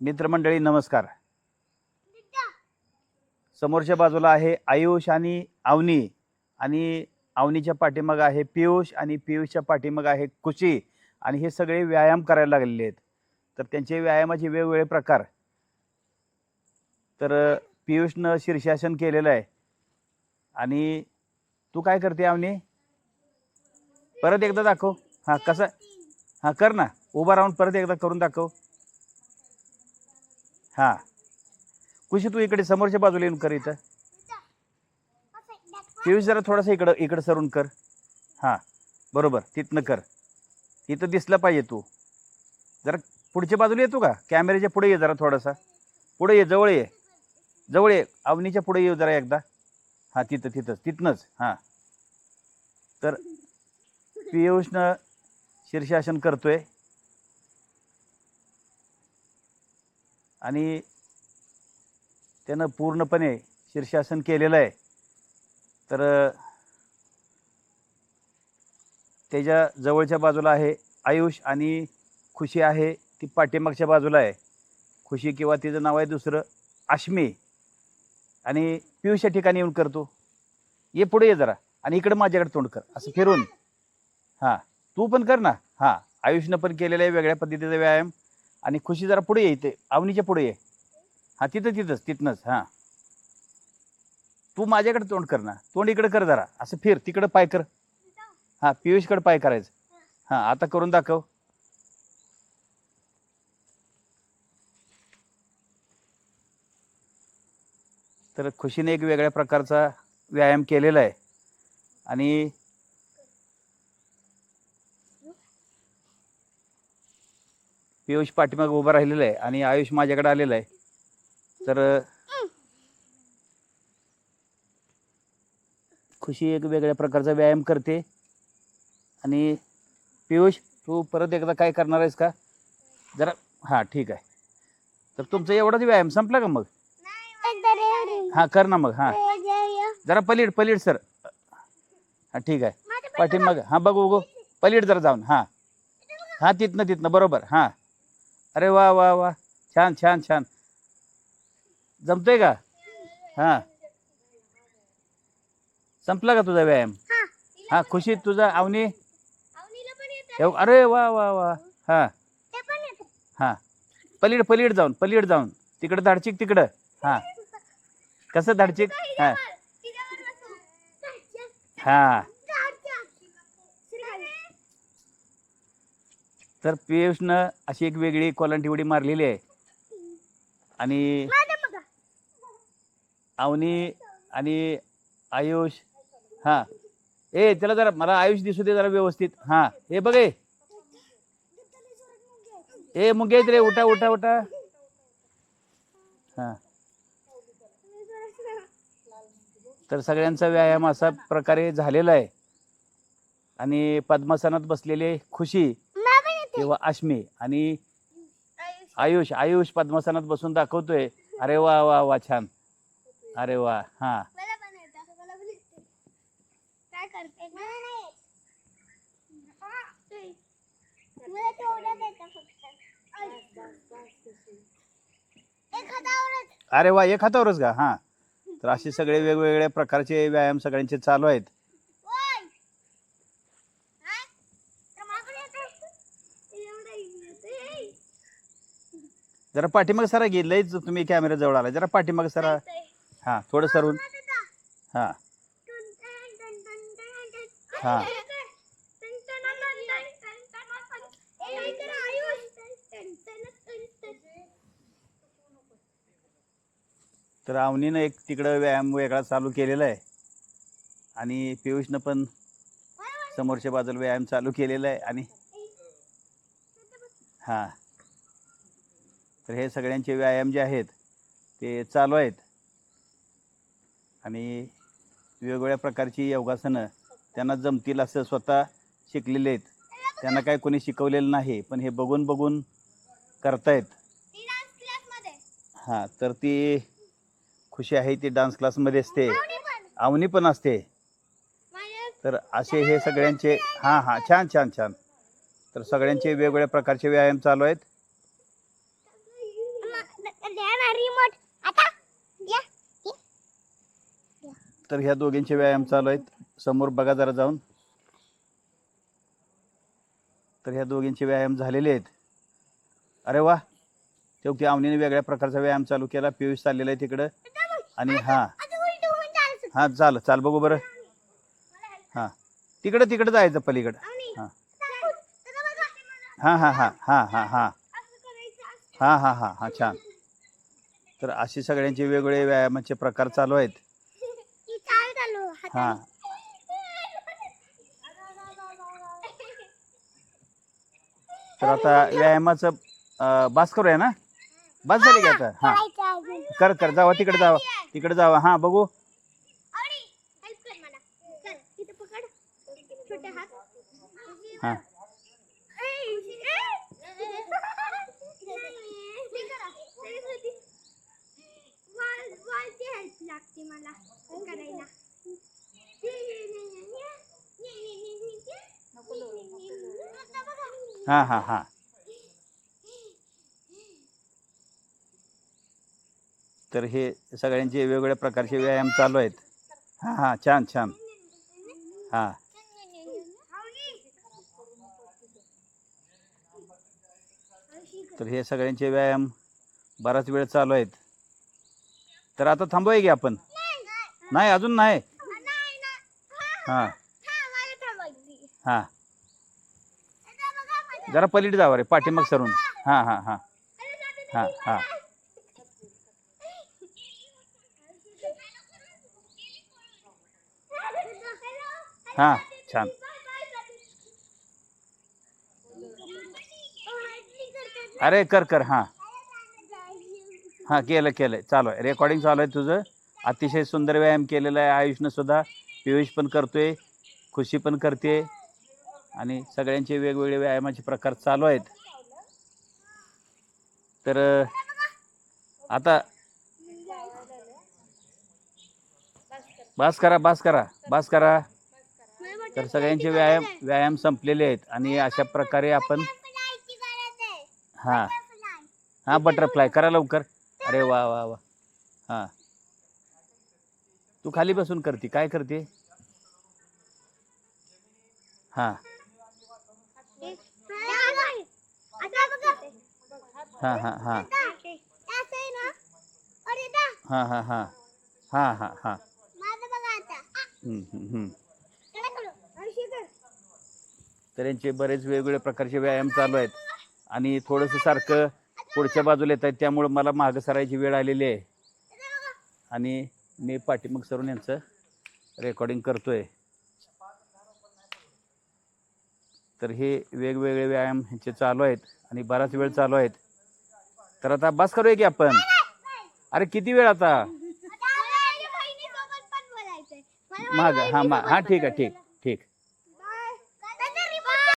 मित्रमंडळी नमस्कार. समोरच्या बाजूला आहे आयुष आणि अवनी आणि अवनीच्या पाठीमागे आहे पियुष आणि पियुषच्या पाठीमागे आहे खुशी आणि हे सगळे व्यायाम करायला लागलेले आहेत. तर त्यांचे व्यायामाचे वेगवेगळे प्रकार. तर पियुषनं शीर्षासन केलेलं आहे आणि तू काय करते अवनी? परत एकदा दाखव. हां कसं? हां कर ना, उभा राहून परत एकदा करून दाखव. हां खुशी तू इकडे समोरच्या बाजूला येऊन कर. इथं पियुष जरा थोडासा इकडं सरून कर. हां बरोबर, तिथनं कर. इथं दिसलं पाहिजे. तू जरा पुढच्या बाजूला येतो का? कॅमेऱ्याच्या पुढे ये, जरा थोडासा पुढे ये, जवळ ये, जवळ ये. अवनीच्या पुढे येऊ जरा एकदा. हां तिथनंच. हां तर पियुषनं शीर्षासन करतोय आणि त्यानं पूर्णपणे शीर्षासन केलेलं आहे. तर त्याच्या जवळच्या बाजूला आहे आयुष आणि खुशी आहे ती पाठीमागच्या बाजूला आहे. खुशी किंवा तिचं नाव आहे दुसरं आश्मी. आणि पियुषच्या ठिकाणी येऊन करतो. ये पुढे ये जरा आणि इकडे माझ्याकडे तोंड कर, असं फिरून. हां तू पण कर ना. हां आयुषनं पण केलेलं आहे वेगळ्या पद्धतीचा व्यायाम. आणि खुशी जरा पुढे ये, इथे अवनीच्या पुढे ये. हां तिथनंच. हां तू माझ्याकडे तोंड कर ना, तोंड इकडे कर जरा, असं फिर, तिकडं पाय कर. हां पियुषकडे पाय करायचं. हां आता करून दाखव. तर खुशीने एक वेगळ्या प्रकारचा व्यायाम केलेला आहे आणि पियुष पाठीमागे उभा राहिलेला आहे आणि आयुष माझ्याकडे आलेला आहे. तर खुशी एक वेगळ्या प्रकारचा व्यायाम करते. आणि पियुष तू परत एकदा काय करणार आहेस का जरा? हां ठीक आहे. तर तुमचा एवढाच व्यायाम संपला का मग? हां कर ना मग. हां जरा पलीड सर. हां ठीक आहे, पाठीमाग. हां बघू पलीड जरा जाऊन. हां तिथनं बरोबर. हां अरे वा वा वा, छान जमतोय का? हां संपला का तुझा व्यायाम? हां खुशी तुझा अवनी? अरे वा वा वा. हां पलीड जाऊन तिकडं धाडचिक तिकडं. हां कसं धाडचिक? हां तर पियुषनं अशी एक वेगळी कोलांटी उडी मारलेली आहे. आणि अवनी आणि आयुष. हां त्याला जरा, मला आयुष दिसू दे जरा व्यवस्थित. हां हे बघ, मुंगे रे, उठा. हां तर सगळ्यांचा व्यायाम असा प्रकारे झालेला आहे. आणि पद्मासनात बसलेले खुशी किंवा आश्मी आणि आयुष पद्मासनात बसून दाखवतोय. अरे वा वा वा, छान. अरे वा. हां अरे वा, एक हातावरच का? हां तर असे सगळे वेगवेगळ्या प्रकारचे व्यायाम सगळ्यांचे चालू आहेत. जरा पाठीमाग सरा घे, लयच तुम्ही कॅमेरा जवळ आला, जरा पाठीमाग सरा. हां थोडं सरून. हां हां तर अवनीनं एक तिकडं व्यायाम वेगळा चालू केलेला आहे आणि पियुषनं पण समोरच्या बाजूला व्यायाम चालू केलेला आहे. आणि हां तर हे सगळ्यांचे व्यायाम जे आहेत ते चालू आहेत. आणि वेगवेगळ्या प्रकारची योगासनं त्यांना जमतील असं स्वतः शिकलेले आहेत. त्यांना काय कोणी शिकवलेलं नाही, पण हे बघून करतायत. हां तर ती खुशी आहे ती डान्स क्लासमध्ये असते, अवनी पण असते. तर असे हे सगळ्यांचे हां छान. तर सगळ्यांचे वेगवेगळ्या प्रकारचे व्यायाम चालू आहेत. तर ह्या दोघींचे व्यायाम चालू आहेत समोर बघा जरा जाऊन. तर ह्या दोघींचे व्यायाम झालेले आहेत. अरे वा, तेवढी आवनीने वेगळ्या प्रकारचा व्यायाम चालू केला. पियुष चाललेला आहे तिकडं. आणि हां हां चाल बघू बरं. हां तिकडं जायचं पलीकडं. हां हां हां हां हां हां हां हां हां हां हां छान. तर असे सगळ्यांचे वेगवेगळे व्यायामाचे प्रकार चालू आहेत. हां तर आता व्यायामाचं बास करूया ना. बस झाली की आता. हां कर जावा तिकडे जावा. हां बघू. हां हां हां हां तर हे सगळ्यांचे वेगवेगळ्या प्रकारचे व्यायाम चालू आहेत. हां हां छान छान. हां तर हे सगळ्यांचे व्यायाम बराच वेळ चालू आहेत. तर आता थांबूया की आपण. नाही अजून नाही. हां हां जरा पलीकडे जावं रे पाठीमाग सरून. हां हां हां हां हां हां छान. अरे कर हां हां केलं चालू आहे. रेकॉर्डिंग चालू आहे तुझं. अतिशय सुंदर व्यायाम केलेला आहे आयुषनं सुद्धा. पियुष पण करतोय, खुशी पण करते आणि सगळ्यांचे वेगवेगळे व्यायामाचे प्रकार चालू आहेत. तर आता बास करा. तर सगळ्यांचे व्यायाम संपलेले आहेत आणि अशा प्रकारे आपण हां हां बटरफ्लाय करा लवकर. अरे वा वा वा. हां तू खाली बसून करते काय करते. हां हां हां हां हां हां हां हां हां हां तर यांचे बरेच वेगवेगळ्या प्रकारचे व्यायाम चालू आहेत आणि थोडंसं सारखं पुढच्या बाजूला येत आहेत त्यामुळे मला मागं सरायची वेळ आलेली आहे आणि मी पाठीमाग सरून यांचं रेकॉर्डिंग करतोय. तर हे वेगवेगळे व्यायाम ह्यांचे चालू आहेत आणि बराच वेळ चालू आहेत. तर आता बस करूया की आपण. अरे किती वेळ आता माग हां ठीक आहे ठीक.